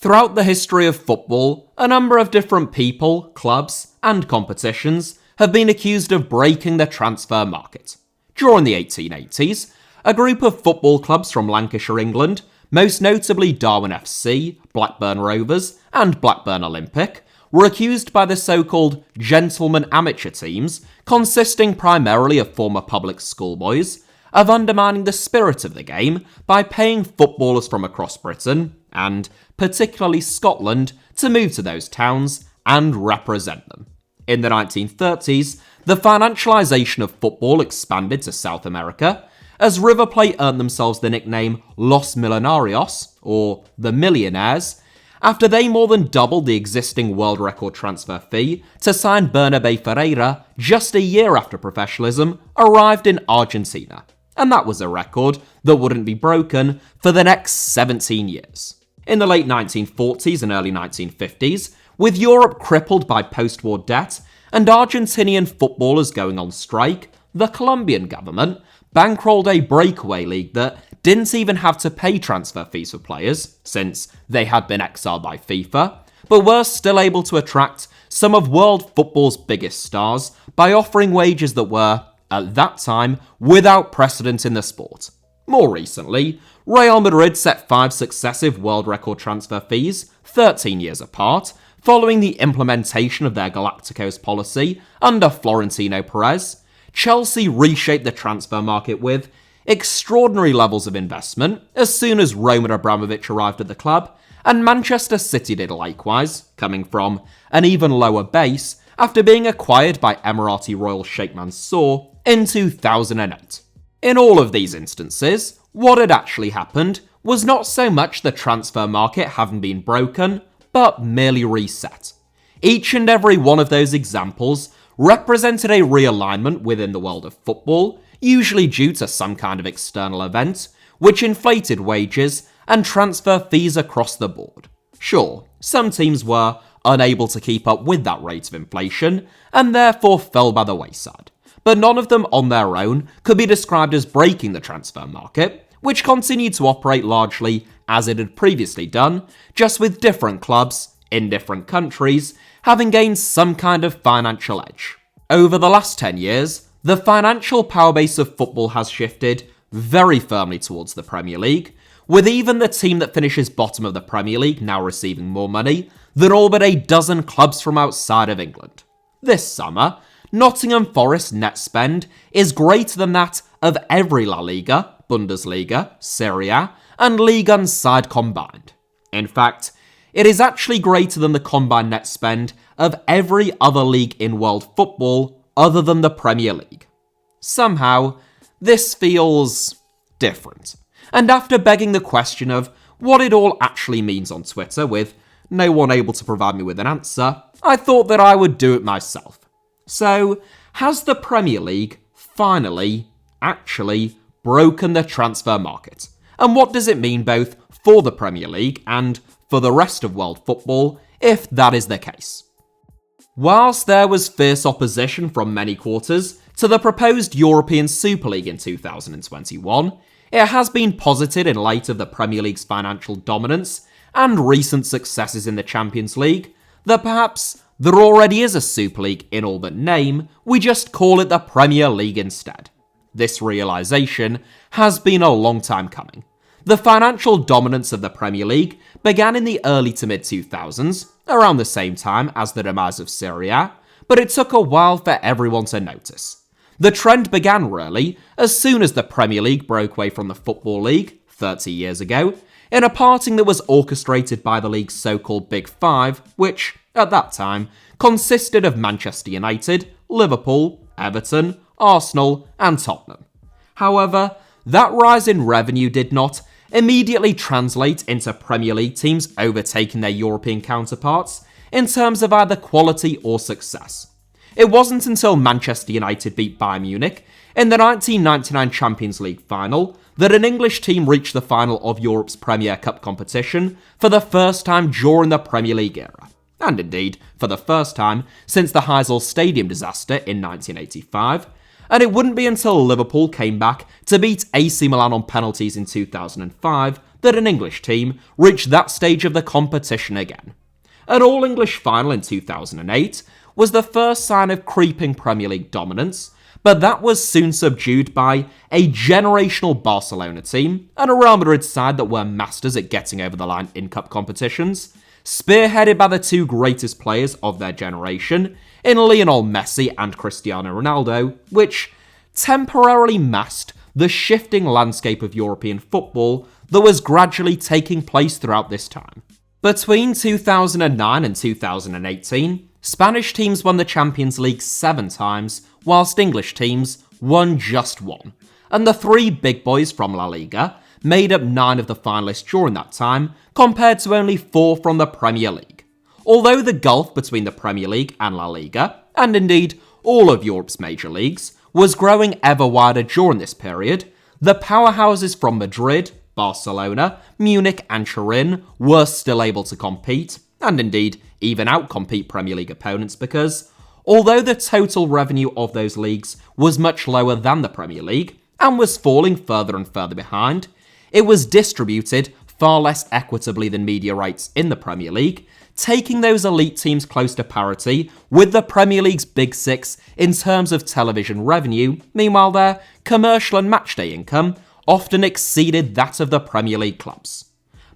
Throughout the history of football, a number of different people, clubs, and competitions have been accused of breaking the transfer market. During the 1880s, a group of football clubs from Lancashire, England, most notably Darwen FC, Blackburn Rovers, and Blackburn Olympic, were accused by the so-called gentlemen amateur teams, consisting primarily of former public schoolboys, of undermining the spirit of the game by paying footballers from across Britain, and particularly Scotland, to move to those towns and represent them. In the 1930s, the financialisation of football expanded to South America, as River Plate earned themselves the nickname Los Millonarios, or the Millionaires, after they more than doubled the existing world record transfer fee to sign Bernabé Ferreira just a year after professionalism arrived in Argentina. And that was a record that wouldn't be broken for the next 17 years. In the late 1940s and early 1950s, with Europe crippled by post-war debt and Argentinian footballers going on strike, the Colombian government bankrolled a breakaway league that didn't even have to pay transfer fees for players, since they had been exiled by FIFA, but were still able to attract some of world football's biggest stars by offering wages that were, at that time, without precedent in the sport. More recently, Real Madrid set 5 successive world record transfer fees, 13 years apart, following the implementation of their Galacticos policy under Florentino Perez. Chelsea reshaped the transfer market with extraordinary levels of investment as soon as Roman Abramovich arrived at the club, and Manchester City did likewise, coming from an even lower base after being acquired by Emirati royal Sheikh Mansour in 2008. In all of these instances, what had actually happened was not so much the transfer market having been broken, but merely reset. Each and every one of those examples represented a realignment within the world of football, usually due to some kind of external event, which inflated wages and transfer fees across the board. Sure, some teams were unable to keep up with that rate of inflation, and therefore fell by the wayside. But none of them on their own could be described as breaking the transfer market, which continued to operate largely as it had previously done, just with different clubs in different countries having gained some kind of financial edge. Over the last 10 years, the financial power base of football has shifted very firmly towards the Premier League, with even the team that finishes bottom of the Premier League now receiving more money than all but a dozen clubs from outside of England. This summer, Nottingham Forest net spend is greater than that of every La Liga, Bundesliga, Serie A, and Ligue side combined. In fact, it is actually greater than the combined net spend of every other league in world football other than the Premier League. Somehow, this feels different. And after begging the question of what it all actually means on Twitter, with no one able to provide me with an answer, I thought that I would do it myself. So, has the Premier League finally, actually, broken the transfer market? And what does it mean both for the Premier League and for the rest of world football, if that is the case? Whilst there was fierce opposition from many quarters to the proposed European Super League in 2021, it has been posited in light of the Premier League's financial dominance and recent successes in the Champions League that perhaps there already is a Super League in all but name, we just call it the Premier League instead. This realisation has been a long time coming. The financial dominance of the Premier League began in the early to mid-2000s, around the same time as the demise of Serie A, but it took a while for everyone to notice. The trend began really as soon as the Premier League broke away from the Football League 30 years ago, in a parting that was orchestrated by the league's so-called Big Five, which, at that time, consisted of Manchester United, Liverpool, Everton, Arsenal, and Tottenham. However, that rise in revenue did not immediately translate into Premier League teams overtaking their European counterparts in terms of either quality or success. It wasn't until Manchester United beat Bayern Munich in the 1999 Champions League final that an English team reached the final of Europe's Premier Cup competition for the first time during the Premier League era, and indeed for the first time since the Heysel Stadium disaster in 1985, and it wouldn't be until Liverpool came back to beat AC Milan on penalties in 2005 that an English team reached that stage of the competition again. An All-English final in 2008 was the first sign of creeping Premier League dominance, but that was soon subdued by a generational Barcelona team and a Real Madrid side that were masters at getting over the line in cup competitions, spearheaded by the two greatest players of their generation in Lionel Messi and Cristiano Ronaldo, which temporarily masked the shifting landscape of European football that was gradually taking place throughout this time. Between 2009 and 2018, Spanish teams won the Champions League 7 times, whilst English teams won just 1. And the 3 big boys from La Liga made up 9 of the finalists during that time, compared to only 4 from the Premier League. Although the gulf between the Premier League and La Liga, and indeed all of Europe's major leagues, was growing ever wider during this period, the powerhouses from Madrid, Barcelona, Munich and Turin were still able to compete, and indeed even outcompete Premier League opponents because, although the total revenue of those leagues was much lower than the Premier League, and was falling further and further behind, it was distributed far less equitably than media rights in the Premier League, taking those elite teams close to parity with the Premier League's Big Six in terms of television revenue. Meanwhile, their commercial and matchday income often exceeded that of the Premier League clubs.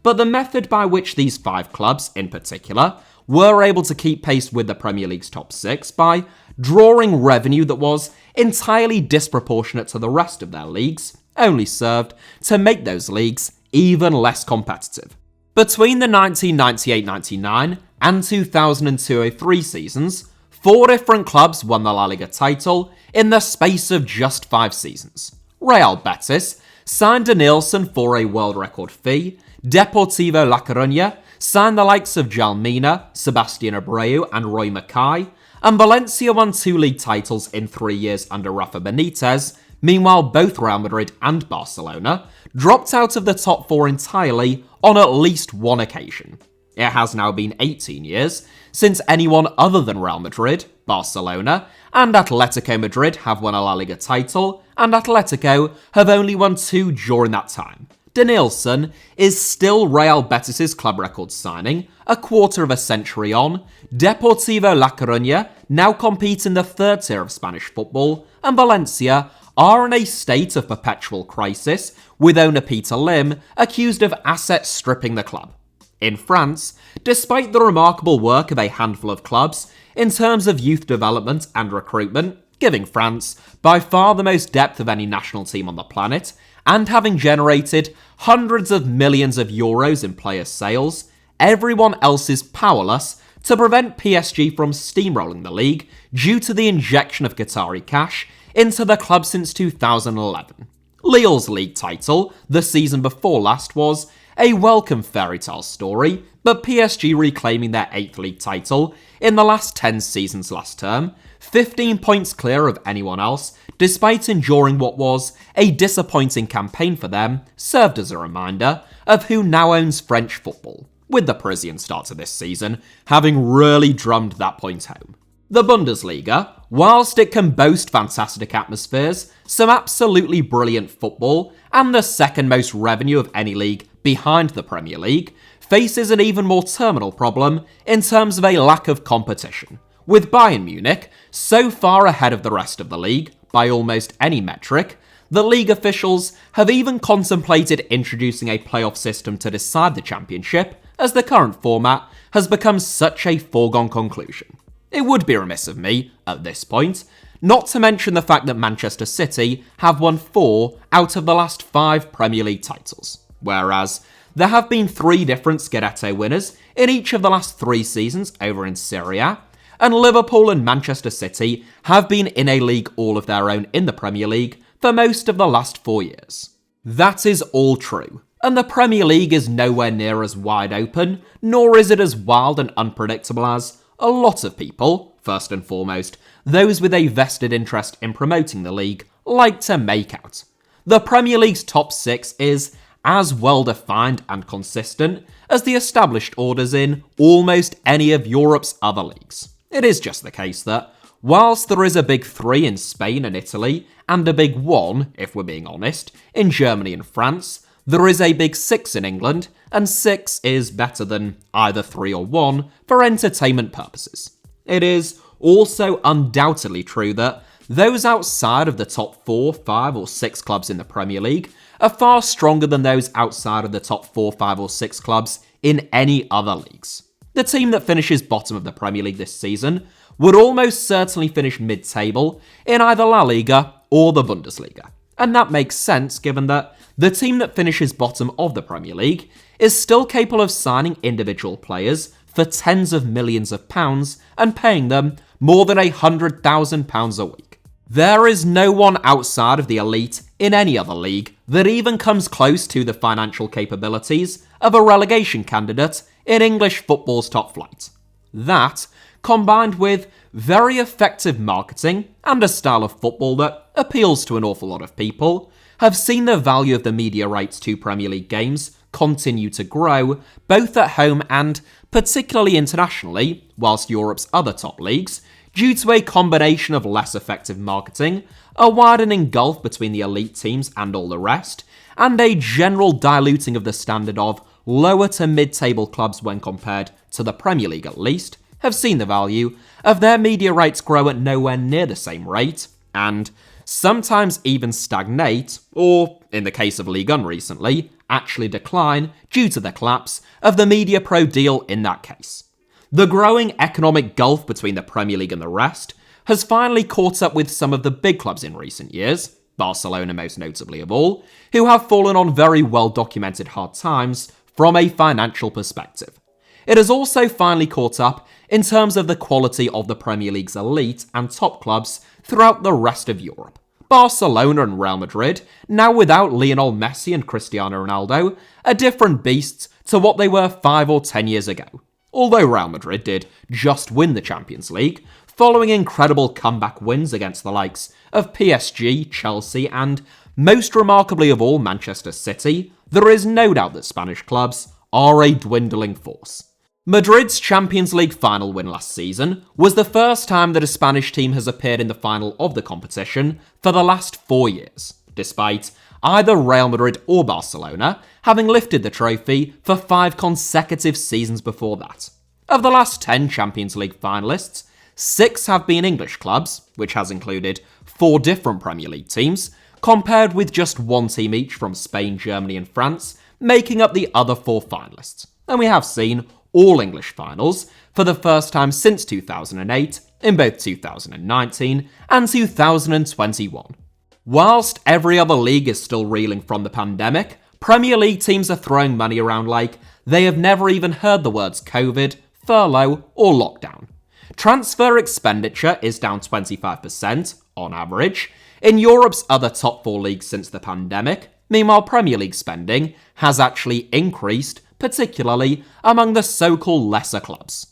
But the method by which these 5 clubs, in particular, were able to keep pace with the Premier League's top 6 by drawing revenue that was entirely disproportionate to the rest of their leagues, only served to make those leagues even less competitive. Between the 1998-99 and 2002-03 seasons, 4 different clubs won the La Liga title in the space of just 5 seasons. Real Betis signed Denilson for a world record fee, Deportivo La Coruña signed the likes of Jalmina, Sebastian Abreu and Roy Mackay, and Valencia won 2 league titles in 3 years under Rafa Benitez. Meanwhile, both Real Madrid and Barcelona dropped out of the top 4 entirely on at least one occasion. It has now been 18 years since anyone other than Real Madrid, Barcelona, and Atletico Madrid have won a La Liga title, and Atletico have only won 2 during that time. Denilson is still Real Betis' club record signing, a quarter of a century on. Deportivo La Coruña now compete in the 3rd tier of Spanish football, and Valencia are in a state of perpetual crisis, with owner Peter Lim accused of asset stripping the club. In France, despite the remarkable work of a handful of clubs in terms of youth development and recruitment, giving France by far the most depth of any national team on the planet, and having generated hundreds of millions of euros in player sales, everyone else is powerless to prevent PSG from steamrolling the league due to the injection of Qatari cash into the club since 2011. Lille's league title, the season before last, was a welcome fairy tale story, but PSG reclaiming their 8th league title in the last 10 seasons last term, 15 points clear of anyone else, despite enduring what was a disappointing campaign for them, served as a reminder of who now owns French football, with the Parisian start to this season having really drummed that point home. The Bundesliga, whilst it can boast fantastic atmospheres, some absolutely brilliant football, and the second most revenue of any league behind the Premier League, faces an even more terminal problem in terms of a lack of competition, with Bayern Munich so far ahead of the rest of the league by almost any metric that league officials have even contemplated introducing a playoff system to decide the championship, as the current format has become such a foregone conclusion. It would be remiss of me, at this point, not to mention the fact that Manchester City have won 4 out of the last 5 Premier League titles, whereas there have been 3 different Scudetto winners in each of the last 3 seasons over in Serie A, and Liverpool and Manchester City have been in a league all of their own in the Premier League for most of the last 4 years. That is all true, and the Premier League is nowhere near as wide open, nor is it as wild and unpredictable as a lot of people, first and foremost, those with a vested interest in promoting the league, like to make out. The Premier League's top 6 is as well defined and consistent as the established orders in almost any of Europe's other leagues. It is just the case that, whilst there is a big 3 in Spain and Italy, and a big 1, if we're being honest, in Germany and France, There is a big 6 in England, and 6 is better than either 3 or 1 for entertainment purposes. It is also undoubtedly true that those outside of the top 4, 5 or 6 clubs in the Premier League are far stronger than those outside of the top 4, 5 or 6 clubs in any other leagues. The team that finishes bottom of the Premier League this season would almost certainly finish mid-table in either La Liga or the Bundesliga. And that makes sense given that the team that finishes bottom of the Premier League is still capable of signing individual players for tens of millions of pounds and paying them more than £100,000 a week. There is no one outside of the elite in any other league that even comes close to the financial capabilities of a relegation candidate in English football's top flight. That, combined with very effective marketing and a style of football that appeals to an awful lot of people, have seen the value of the media rights to Premier League games continue to grow, both at home and particularly internationally, whilst Europe's other top leagues, due to a combination of less effective marketing, a widening gulf between the elite teams and all the rest, and a general diluting of the standard of lower to mid-table clubs when compared to the Premier League at least, have seen the value of their media rights grow at nowhere near the same rate, and sometimes even stagnate, or, in the case of Ligue 1 recently, actually decline due to the collapse of the Media Pro deal in that case. The growing economic gulf between the Premier League and the rest has finally caught up with some of the big clubs in recent years, Barcelona most notably of all, who have fallen on very well-documented hard times from a financial perspective. It has also finally caught up in terms of the quality of the Premier League's elite and top clubs throughout the rest of Europe. Barcelona and Real Madrid, now without Lionel Messi and Cristiano Ronaldo, are different beasts to what they were 5 or 10 years ago. Although Real Madrid did just win the Champions League, following incredible comeback wins against the likes of PSG, Chelsea, and, most remarkably of all, Manchester City, there is no doubt that Spanish clubs are a dwindling force. Madrid's Champions League final win last season was the first time that a Spanish team has appeared in the final of the competition for the last 4 years, despite either Real Madrid or Barcelona having lifted the trophy for 5 consecutive seasons before that. Of the last 10 Champions League finalists, 6 have been English clubs, which has included 4 different Premier League teams, compared with just 1 team each from Spain, Germany and France, making up the other 4 finalists. And we have seen all English finals for the first time since 2008 in both 2019 and 2021. Whilst every other league is still reeling from the pandemic, Premier League teams are throwing money around like they have never even heard the words COVID, furlough or lockdown. Transfer expenditure is down 25% on average in Europe's other top 4 leagues since the pandemic. Meanwhile, Premier League spending has actually increased, particularly among the so-called lesser clubs.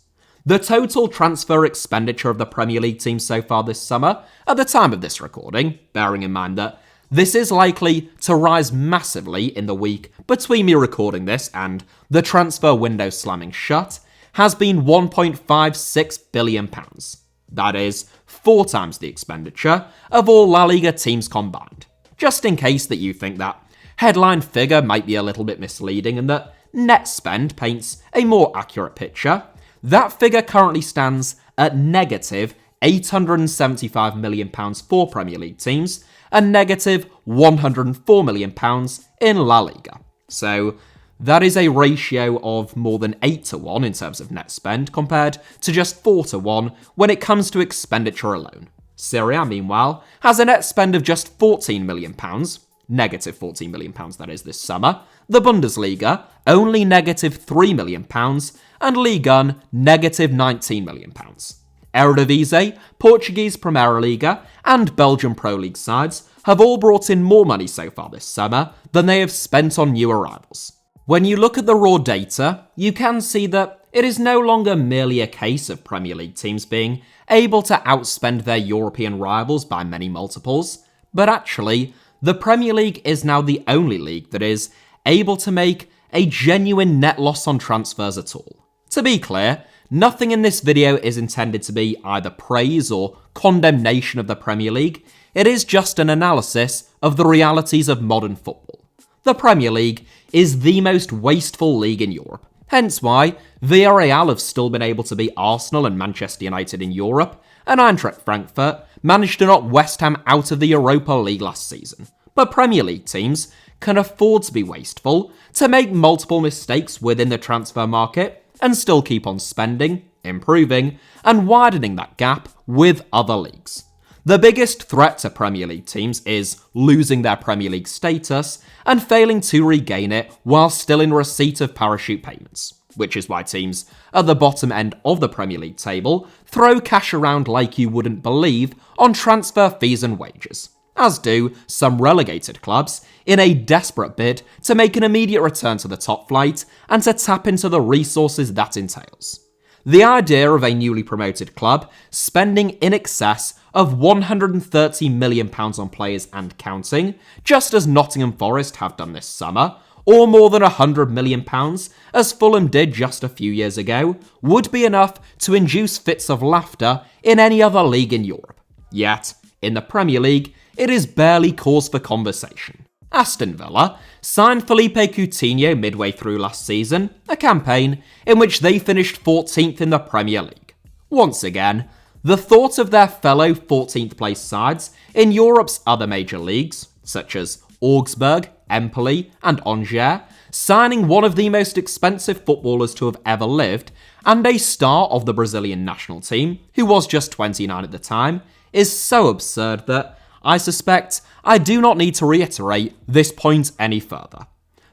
The total transfer expenditure of the Premier League teams so far this summer, at the time of this recording, bearing in mind that this is likely to rise massively in the week between me recording this and the transfer window slamming shut, has been £1.56 billion. That is 4 times the expenditure of all La Liga teams combined. Just in case that you think that headline figure might be a little bit misleading and that net spend paints a more accurate picture, that figure currently stands at negative £875 million for Premier League teams and negative £104 million in La Liga. So that is a ratio of more than 8 to 1 in terms of net spend compared to just 4 to 1 when it comes to expenditure alone. Serie A, meanwhile, has a net spend of just £14 million, negative £14 million that is this summer, the Bundesliga only negative £3 million, and Ligue 1 negative £19 million. Eredivisie, Portuguese Primeira Liga, and Belgian Pro League sides have all brought in more money so far this summer than they have spent on new arrivals. When you look at the raw data, you can see that it is no longer merely a case of Premier League teams being able to outspend their European rivals by many multiples, but actually, the Premier League is now the only league that is able to make a genuine net loss on transfers at all. To be clear, nothing in this video is intended to be either praise or condemnation of the Premier League. It is just an analysis of the realities of modern football. The Premier League is the most wasteful league in Europe, hence why Villarreal have still been able to beat Arsenal and Manchester United in Europe, and Eintracht Frankfurt managed to knock West Ham out of the Europa League last season. But Premier League teams can afford to be wasteful, to make multiple mistakes within the transfer market, and still keep on spending, improving, and widening that gap with other leagues. The biggest threat to Premier League teams is losing their Premier League status and failing to regain it while still in receipt of parachute payments, which is why teams at the bottom end of the Premier League table throw cash around like you wouldn't believe on transfer fees and wages, as do some relegated clubs in a desperate bid to make an immediate return to the top flight and to tap into the resources that entails. The idea of a newly promoted club spending in excess of £130 million on players and counting, just as Nottingham Forest have done this summer, or more than £100 million, as Fulham did just a few years ago, would be enough to induce fits of laughter in any other league in Europe. Yet, in the Premier League, it is barely cause for conversation. Aston Villa signed Felipe Coutinho midway through last season, a campaign in which they finished 14th in the Premier League. Once again, the thought of their fellow 14th place sides in Europe's other major leagues, such as Augsburg, Empoli, and Angers, signing one of the most expensive footballers to have ever lived, and a star of the Brazilian national team, who was just 29 at the time, is so absurd that I suspect I do not need to reiterate this point any further.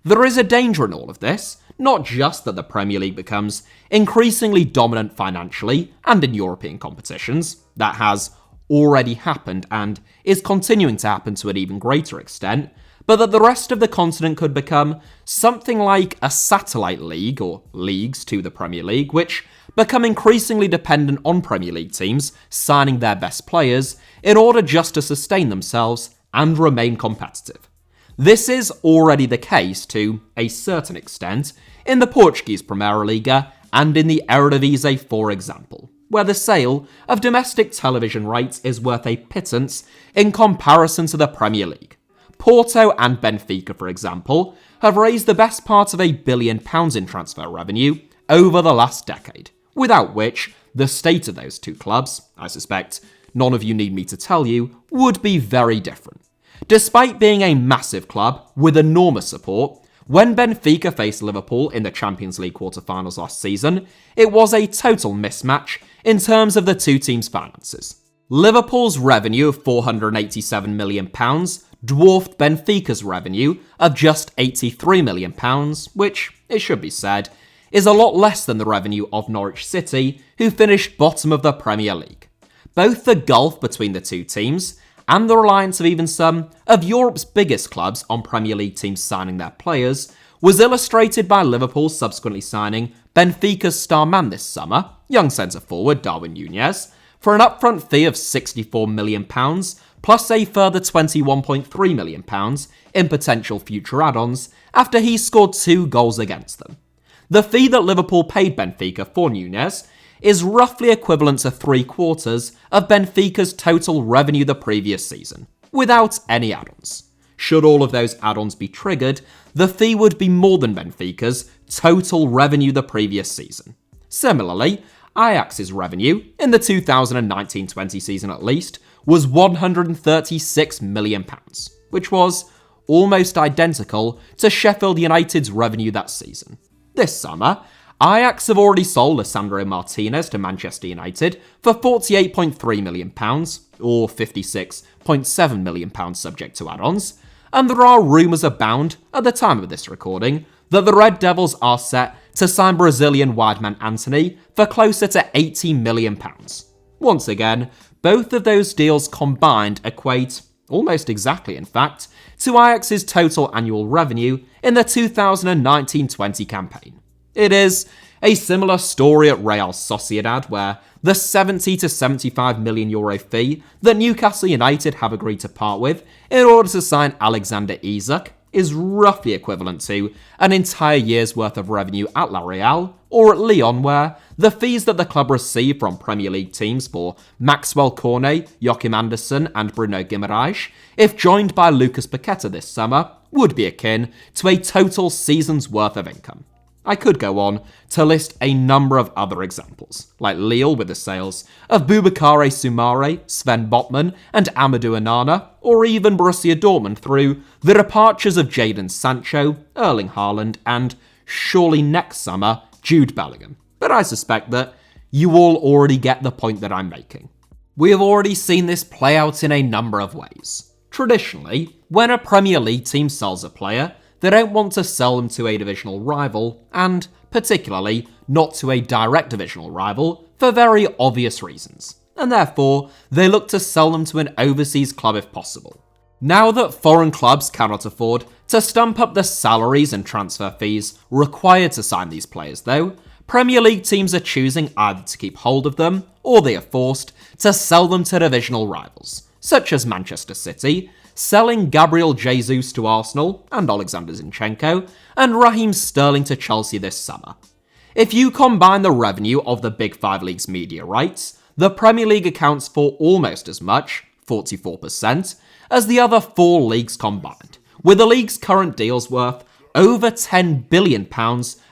There is a danger in all of this, not just that the Premier League becomes increasingly dominant financially and in European competitions, that has already happened and is continuing to happen to an even greater extent, but that the rest of the continent could become something like a satellite league or leagues to the Premier League, which become increasingly dependent on Premier League teams signing their best players in order just to sustain themselves and remain competitive. This is already the case to a certain extent in the Portuguese Primeira Liga and in the Eredivisie, for example, where the sale of domestic television rights is worth a pittance in comparison to the Premier League. Porto and Benfica, for example, have raised the best part of £1 billion in transfer revenue over the last decade, without which the state of those two clubs, I suspect none of you need me to tell you, would be very different. Despite being a massive club with enormous support, when Benfica faced Liverpool in the Champions League quarter-finals last season, it was a total mismatch in terms of the two teams' finances. Liverpool's revenue of £487 million dwarfed Benfica's revenue of just £83 million, which, it should be said, is a lot less than the revenue of Norwich City, who finished bottom of the Premier League. Both the gulf between the two teams and the reliance of even some of Europe's biggest clubs on Premier League teams signing their players was illustrated by Liverpool subsequently signing Benfica's star man this summer, young centre-forward Darwin Núñez, for an upfront fee of £64 million, plus a further £21.3 million in potential future add-ons after he scored 2 goals against them. The fee that Liverpool paid Benfica for Núñez is roughly equivalent to 3/4 of Benfica's total revenue the previous season, without any add-ons. Should all of those add-ons be triggered, the fee would be more than Benfica's total revenue the previous season. Similarly, Ajax's revenue, in the 2019-20 season at least, was £136 million, which was almost identical to Sheffield United's revenue that season. This summer, Ajax have already sold Lisandro Martinez to Manchester United for £48.3 million, or £56.7 million subject to add-ons, and there are rumours abound, at the time of this recording, that the Red Devils are set to sign Brazilian wideman Antony for closer to £80 million. Once again, both of those deals combined equate, almost exactly in fact, to Ajax's total annual revenue in the 2019-20 campaign. It is a similar story at Real Sociedad, where the €70 to €75 million fee that Newcastle United have agreed to part with in order to sign Alexander Isak is roughly equivalent to an entire year's worth of revenue at La Real, or at Lyon, where the fees that the club receive from Premier League teams for Maxwell Cornet, Joachim Andersen and Bruno Guimaraes, if joined by Lucas Paqueta this summer, would be akin to a total season's worth of income. I could go on to list a number of other examples, like Lille with the sales of Boubakary Soumare, Sven Botman, and Amadou Onana, or even Borussia Dortmund through the departures of Jadon Sancho, Erling Haaland, and, surely next summer, Jude Bellingham. But I suspect that you all already get the point that I'm making. We have already seen this play out in a number of ways. Traditionally, when a Premier League team sells a player, they don't want to sell them to a divisional rival, and particularly not to a direct divisional rival, for very obvious reasons, and therefore they look to sell them to an overseas club if possible. Now that foreign clubs cannot afford to stump up the salaries and transfer fees required to sign these players though, Premier League teams are choosing either to keep hold of them, or they are forced to sell them to divisional rivals, such as Manchester City, selling Gabriel Jesus to Arsenal and Alexander Zinchenko, and Raheem Sterling to Chelsea this summer. If you combine the revenue of the Big Five leagues' media rights, the Premier League accounts for almost as much, 44%, as the other four leagues combined, with the league's current deals worth over £10 billion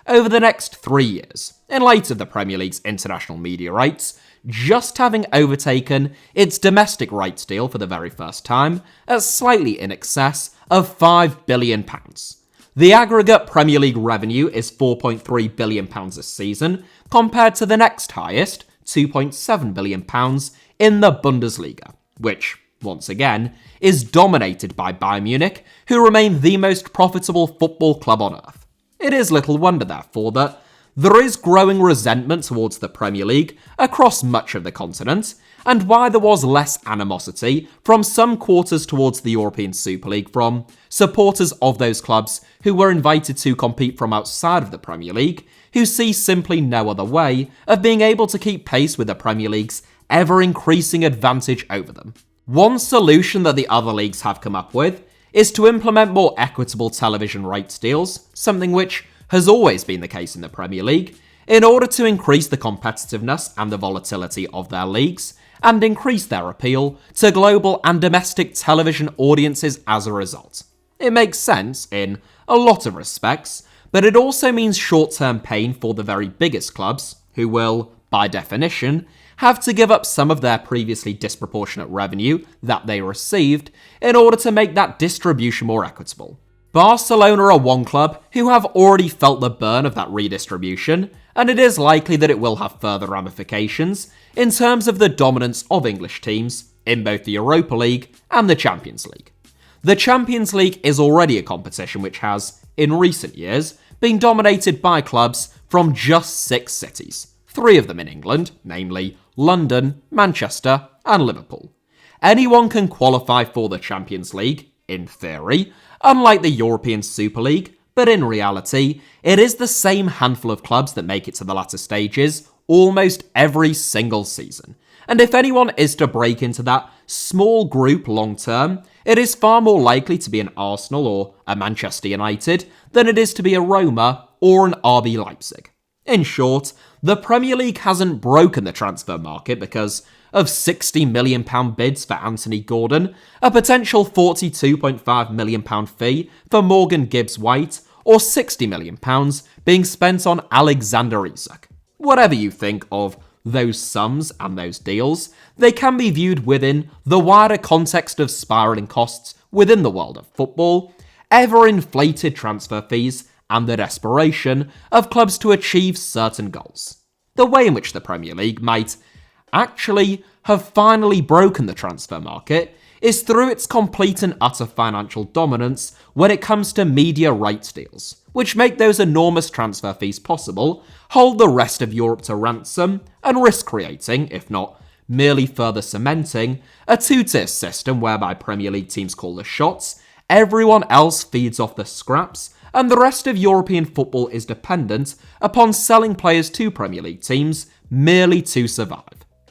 over the next 3 years, in light of the Premier League's international media rights just having overtaken its domestic rights deal for the very first time at slightly in excess of £5 billion. The aggregate Premier League revenue is £4.3 billion this season, compared to the next highest, £2.7 billion, in the Bundesliga, which, once again, is dominated by Bayern Munich, who remain the most profitable football club on earth. It is little wonder, therefore, that there is growing resentment towards the Premier League across much of the continent, and why there was less animosity from some quarters towards the European Super League from supporters of those clubs who were invited to compete from outside of the Premier League, who see simply no other way of being able to keep pace with the Premier League's ever-increasing advantage over them. One solution that the other leagues have come up with is to implement more equitable television rights deals, something which has always been the case in the Premier League, in order to increase the competitiveness and the volatility of their leagues, and increase their appeal to global and domestic television audiences as a result. It makes sense in a lot of respects, but it also means short-term pain for the very biggest clubs, who will, by definition, have to give up some of their previously disproportionate revenue that they received in order to make that distribution more equitable. Barcelona are one club who have already felt the burn of that redistribution, and it is likely that it will have further ramifications in terms of the dominance of English teams in both the Europa League and the Champions League. The Champions League is already a competition which has, in recent years, been dominated by clubs from just 6 cities, 3 of them in England, namely London, Manchester, and Liverpool. Anyone can qualify for the Champions League, in theory, unlike the European Super League, but in reality, it is the same handful of clubs that make it to the latter stages almost every single season. And if anyone is to break into that small group long term, it is far more likely to be an Arsenal or a Manchester United than it is to be a Roma or an RB Leipzig. In short, the Premier League hasn't broken the transfer market because of £60 million bids for Anthony Gordon, a potential £42.5 million fee for Morgan Gibbs-White, or £60 million being spent on Alexander Isak. Whatever you think of those sums and those deals, they can be viewed within the wider context of spiralling costs within the world of football, ever-inflated transfer fees, and the desperation of clubs to achieve certain goals. The way in which the Premier League might actually have finally broken the transfer market is through its complete and utter financial dominance when it comes to media rights deals, which make those enormous transfer fees possible, hold the rest of Europe to ransom, and risk creating, if not merely further cementing, a two-tier system whereby Premier League teams call the shots, everyone else feeds off the scraps, and the rest of European football is dependent upon selling players to Premier League teams merely to survive.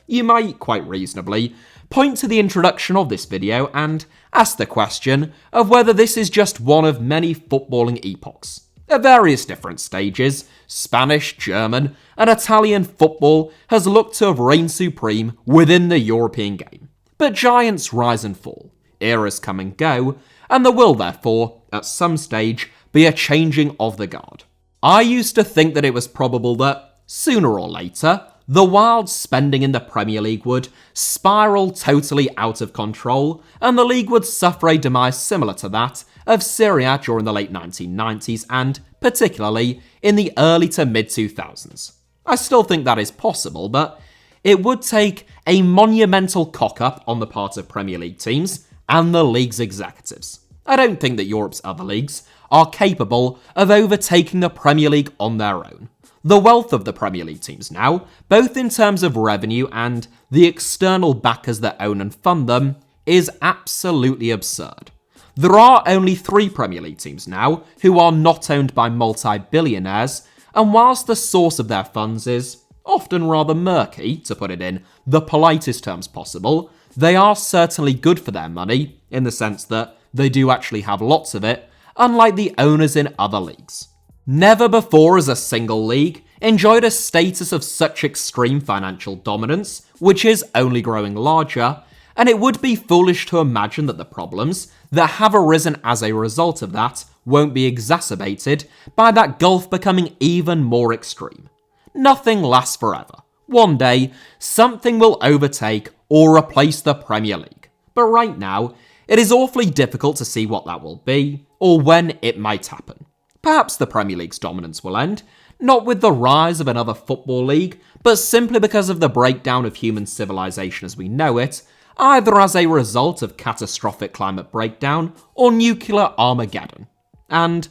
You might, quite reasonably, point to the introduction of this video and ask the question of whether this is just one of many footballing epochs. At various different stages, Spanish, German, and Italian football has looked to have reigned supreme within the European game. But giants rise and fall, eras come and go, and there will therefore, at some stage, be a changing of the guard. I used to think that it was probable that, sooner or later, the wild spending in the Premier League would spiral totally out of control, and the league would suffer a demise similar to that of Serie A during the late 1990s and, particularly, in the early to mid-2000s. I still think that is possible, but it would take a monumental cock-up on the part of Premier League teams and the league's executives. I don't think that Europe's other leagues are capable of overtaking the Premier League on their own. The wealth of the Premier League teams now, both in terms of revenue and the external backers that own and fund them, is absolutely absurd. There are only 3 Premier League teams now who are not owned by multi-billionaires, and whilst the source of their funds is often rather murky, to put it in the politest terms possible, they are certainly good for their money, in the sense that they do actually have lots of it, unlike the owners in other leagues. Never before has a single league enjoyed a status of such extreme financial dominance, which is only growing larger, and it would be foolish to imagine that the problems that have arisen as a result of that won't be exacerbated by that gulf becoming even more extreme. Nothing lasts forever. One day, something will overtake or replace the Premier League. But right now, it is awfully difficult to see what that will be, or when it might happen. Perhaps the Premier League's dominance will end, not with the rise of another football league, but simply because of the breakdown of human civilization as we know it, either as a result of catastrophic climate breakdown or nuclear Armageddon. And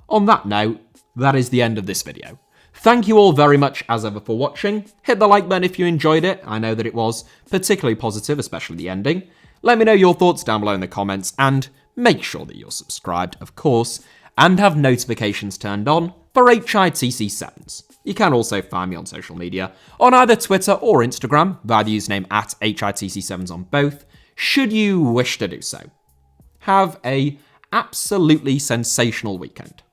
on that note, that is the end of this video. Thank you all very much as ever for watching. Hit the like button if you enjoyed it. I know that it was particularly positive, especially the ending. Let me know your thoughts down below in the comments, and make sure that you're subscribed, of course, and have notifications turned on for HITC Sevens. You can also find me on social media on either Twitter or Instagram via the username at HITC Sevens on both, should you wish to do so. Have a absolutely sensational weekend.